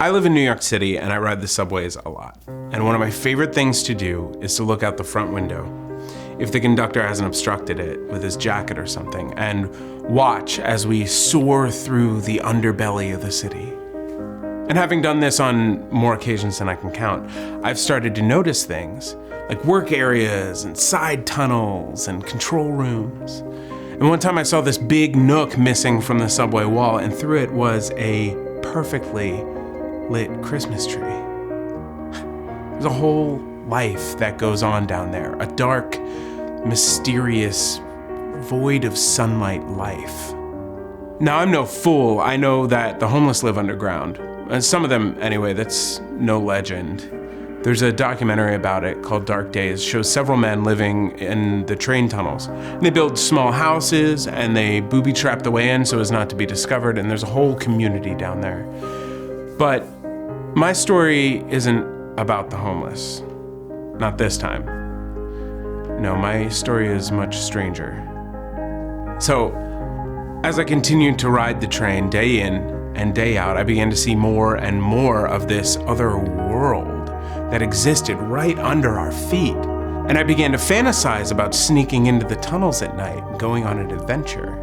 I live in New York City and I ride the subways a lot. And one of my favorite things to do is to look out the front window, if the conductor hasn't obstructed it with his jacket or something, and watch as we soar through the underbelly of the city. And having done this on more occasions than I can count, I've started to notice things like work areas and side tunnels and control rooms. And one time I saw this big nook missing from the subway wall, and through it was a perfectly lit Christmas tree. There's a whole life that goes on down there, a dark, mysterious, void of sunlight life. Now, I'm no fool. I know that the homeless live underground. Some of them, anyway, that's no legend. There's a documentary about it called Dark Days. It shows several men living in the train tunnels. And they build small houses and they booby-trap the way in so as not to be discovered, and there's a whole community down there. But my story isn't about the homeless. Not this time. No, my story is much stranger. So, as I continued to ride the train day in and day out, I began to see more and more of this other world that existed right under our feet. And I began to fantasize about sneaking into the tunnels at night and going on an adventure.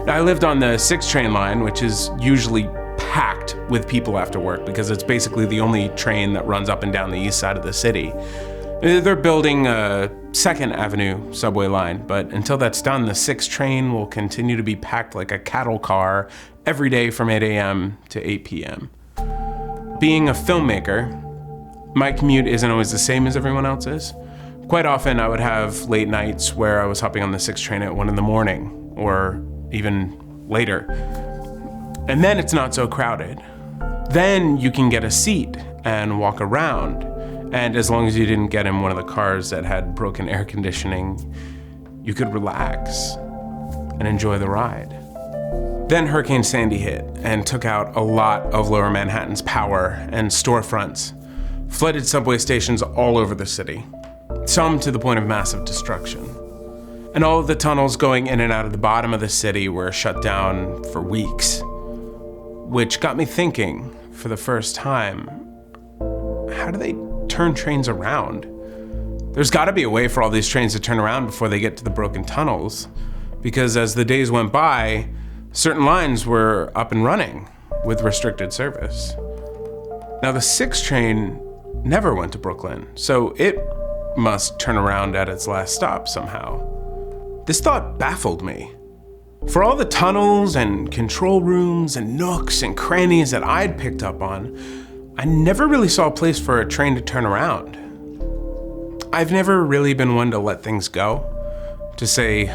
Now, I lived on the 6 train line, which is usually packed with people after work because it's basically the only train that runs up and down the east side of the city. They're building a 2nd Avenue subway line, but until that's done, the 6 train will continue to be packed like a cattle car every day from 8 a.m. to 8 p.m. Being a filmmaker, my commute isn't always the same as everyone else's. Quite often I would have late nights where I was hopping on the 6 train at 1 in the morning or even later. And then it's not so crowded. Then you can get a seat and walk around. And as long as you didn't get in one of the cars that had broken air conditioning, you could relax and enjoy the ride. Then Hurricane Sandy hit and took out a lot of Lower Manhattan's power and storefronts, flooded subway stations all over the city, some to the point of massive destruction. And all of the tunnels going in and out of the bottom of the city were shut down for weeks, which got me thinking for the first time, how do they turn trains around? There's gotta be a way for all these trains to turn around before they get to the broken tunnels, because as the days went by, certain lines were up and running with restricted service. Now the 6 train never went to Brooklyn, so it must turn around at its last stop somehow. This thought baffled me. For all the tunnels and control rooms and nooks and crannies that I'd picked up on, I never really saw a place for a train to turn around. I've never really been one to let things go, to say,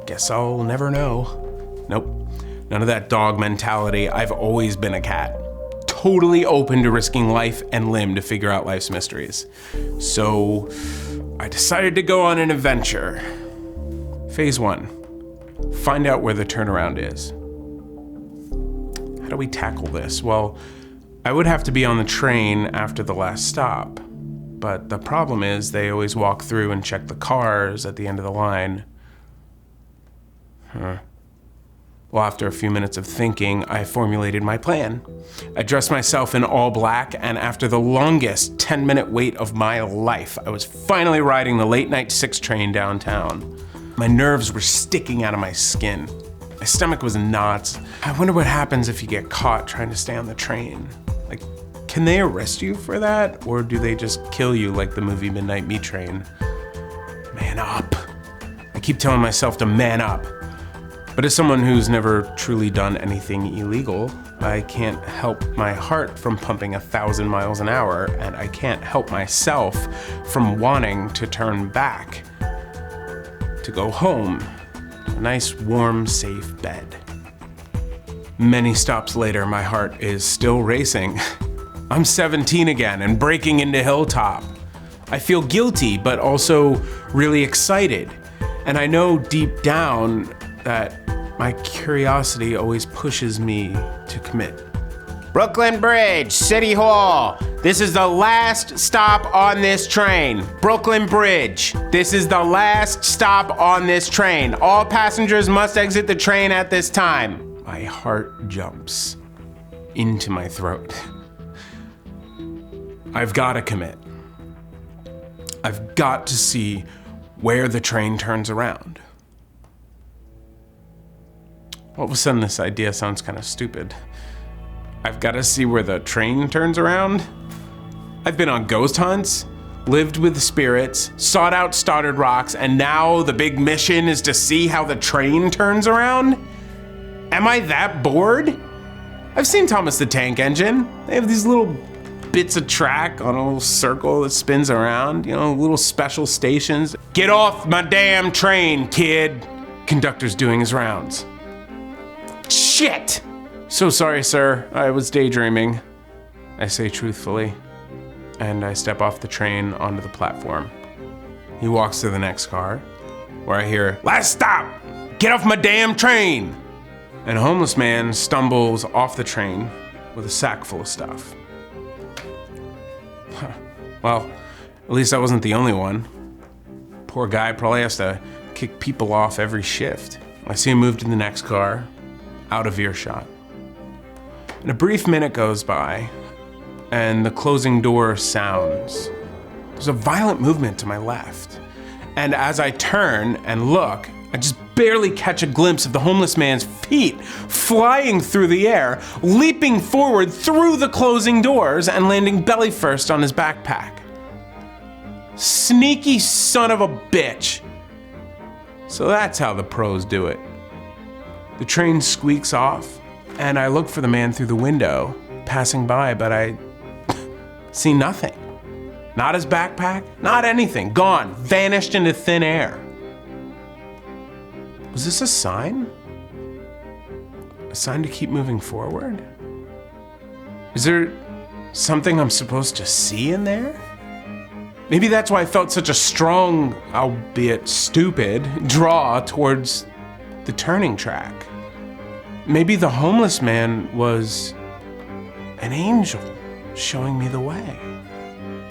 guess I'll never know. Nope, none of that dog mentality. I've always been a cat, totally open to risking life and limb to figure out life's mysteries. So I decided to go on an adventure. Phase 1, find out where the turnaround is. How do we tackle this? Well, I would have to be on the train after the last stop, but the problem is they always walk through and check the cars at the end of the line. Well, after a few minutes of thinking, I formulated my plan. I dressed myself in all black, and after the longest 10-minute wait of my life, I was finally riding the late-night 6 train downtown. My nerves were sticking out of my skin. My stomach was in knots. I wonder what happens if you get caught trying to stay on the train. Like, can they arrest you for that? Or do they just kill you like the movie Midnight Meat Train? Man up. I keep telling myself to man up. But as someone who's never truly done anything illegal, I can't help my heart from pumping 1,000 miles an hour, and I can't help myself from wanting to turn back, to go home, to a nice, warm, safe bed. Many stops later, my heart is still racing. I'm 17 again and breaking into Hilltop. I feel guilty, but also really excited. And I know deep down that my curiosity always pushes me to commit. Brooklyn Bridge, City Hall. This is the last stop on this train. Brooklyn Bridge. This is the last stop on this train. All passengers must exit the train at this time. My heart jumps into my throat. I've got to commit. I've got to see where the train turns around. All of a sudden, this idea sounds kind of stupid. I've got to see where the train turns around? I've been on ghost hunts, lived with spirits, sought out Stoddard rocks, and now the big mission is to see how the train turns around? Am I that bored? I've seen Thomas the Tank Engine. They have these little bits of track on a little circle that spins around, you know, little special stations. Get off my damn train, kid. Conductor's doing his rounds. Shit! So sorry, sir. I was daydreaming. I say truthfully, and I step off the train onto the platform. He walks to the next car, where I hear, "Last stop! Get off my damn train!" And a homeless man stumbles off the train with a sack full of stuff. Well, at least I wasn't the only one. Poor guy probably has to kick people off every shift. I see him move to the next car, out of earshot. And a brief minute goes by, and the closing door sounds. There's a violent movement to my left. And as I turn and look, I just barely catch a glimpse of the homeless man's feet flying through the air, leaping forward through the closing doors and landing belly first on his backpack. Sneaky son of a bitch. So that's how the pros do it. The train squeaks off, and I look for the man through the window, passing by, but I see nothing. Not his backpack, not anything. Gone, vanished into thin air. Was this a sign? A sign to keep moving forward? Is there something I'm supposed to see in there? Maybe that's why I felt such a strong, albeit stupid, draw towards the turning track. Maybe the homeless man was an angel showing me the way.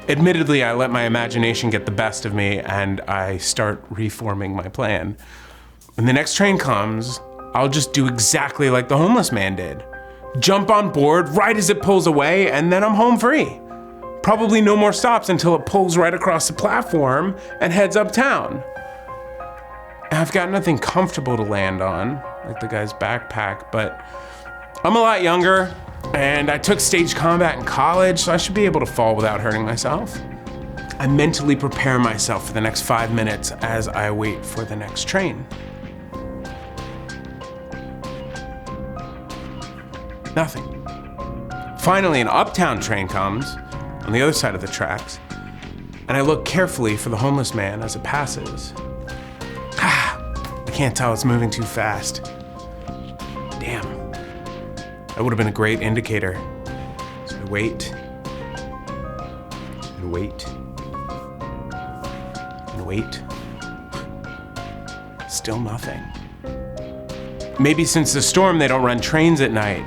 Admittedly, I let my imagination get the best of me and I start reforming my plan. When the next train comes, I'll just do exactly like the homeless man did. Jump on board right as it pulls away, and then I'm home free. Probably no more stops until it pulls right across the platform and heads uptown. I've got nothing comfortable to land on, like the guy's backpack, but I'm a lot younger, and I took stage combat in college, so I should be able to fall without hurting myself. I mentally prepare myself for the next 5 minutes as I wait for the next train. Nothing. Finally, an uptown train comes on the other side of the tracks, and I look carefully for the homeless man as it passes. I can't tell, it's moving too fast. Damn. That would have been a great indicator. So I wait, and wait, and wait. Still nothing. Maybe since the storm, they don't run trains at night.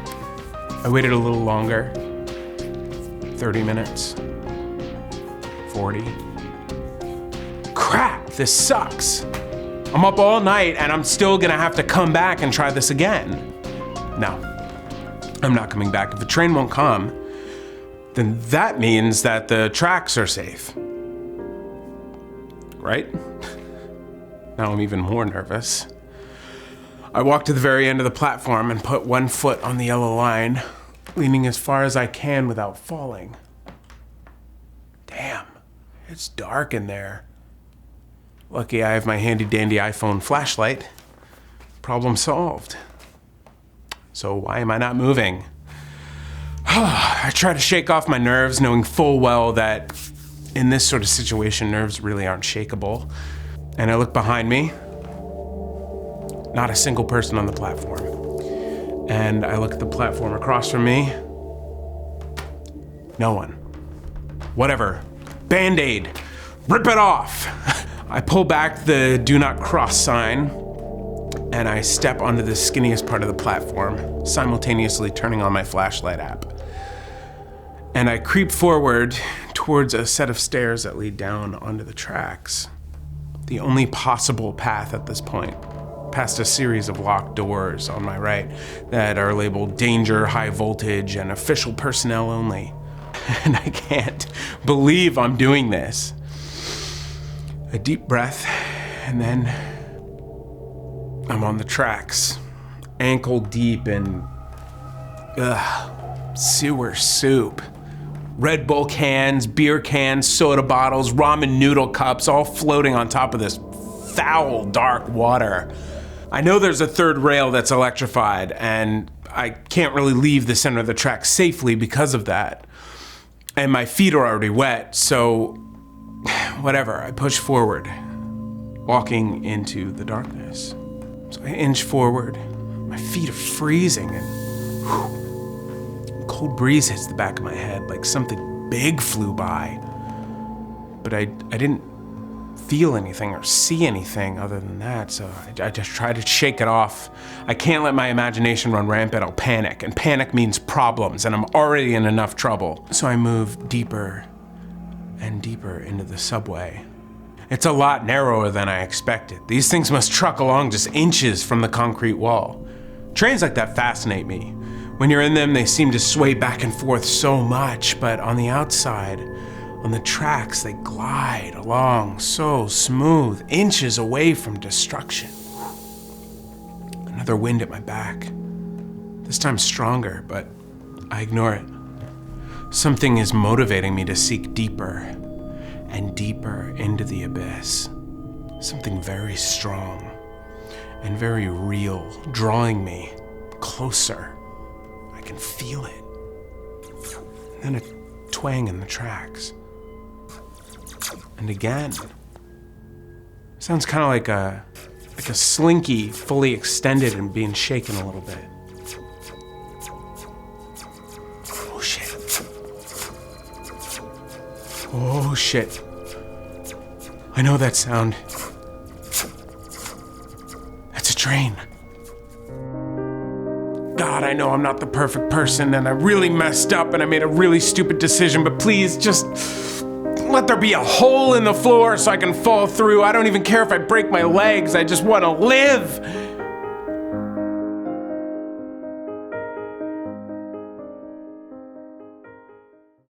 I waited a little longer. 30 minutes. 40. Crap, this sucks. I'm up all night and I'm still gonna have to come back and try this again. No, I'm not coming back. If the train won't come, then that means that the tracks are safe. Right? Now I'm even more nervous. I walk to the very end of the platform and put one foot on the yellow line, leaning as far as I can without falling. Damn, it's dark in there. Lucky I have my handy dandy iPhone flashlight. Problem solved. So why am I not moving? I try to shake off my nerves, knowing full well that in this sort of situation, nerves really aren't shakeable. And I look behind me. Not a single person on the platform. And I look at the platform across from me. No one. Whatever. Band-Aid. Rip it off. I pull back the do not cross sign and I step onto the skinniest part of the platform, simultaneously turning on my flashlight app. And I creep forward towards a set of stairs that lead down onto the tracks. The only possible path at this point, past a series of locked doors on my right that are labeled danger, high voltage, and official personnel only. and I can't believe I'm doing this. A deep breath, and then I'm on the tracks, ankle deep in sewer soup. Red Bull cans, beer cans, soda bottles, ramen noodle cups, all floating on top of this foul, dark water. I know there's a third rail that's electrified, and I can't really leave the center of the track safely because of that. And my feet are already wet, so whatever, I push forward, walking into the darkness. So I inch forward, my feet are freezing, and a cold breeze hits the back of my head like something big flew by. But I didn't feel anything or see anything other than that, so I just try to shake it off. I can't let my imagination run rampant, I'll panic, and panic means problems, and I'm already in enough trouble. So I move deeper and deeper into the subway. It's a lot narrower than I expected. These things must truck along just inches from the concrete wall. Trains like that fascinate me. When you're in them, they seem to sway back and forth so much, but on the outside, on the tracks, they glide along so smooth, inches away from destruction. Another wind at my back. This time stronger, but I ignore it. Something is motivating me to seek deeper and deeper into the abyss. Something very strong and very real, drawing me closer. I can feel it. And then a twang in the tracks. And again. Sounds kind of like a slinky fully extended and being shaken a little bit. Oh shit. Oh shit. I know that sound. That's a train. God, I know I'm not the perfect person and I really messed up and I made a really stupid decision, but please just let there be a hole in the floor so I can fall through. I don't even care if I break my legs. I just want to live.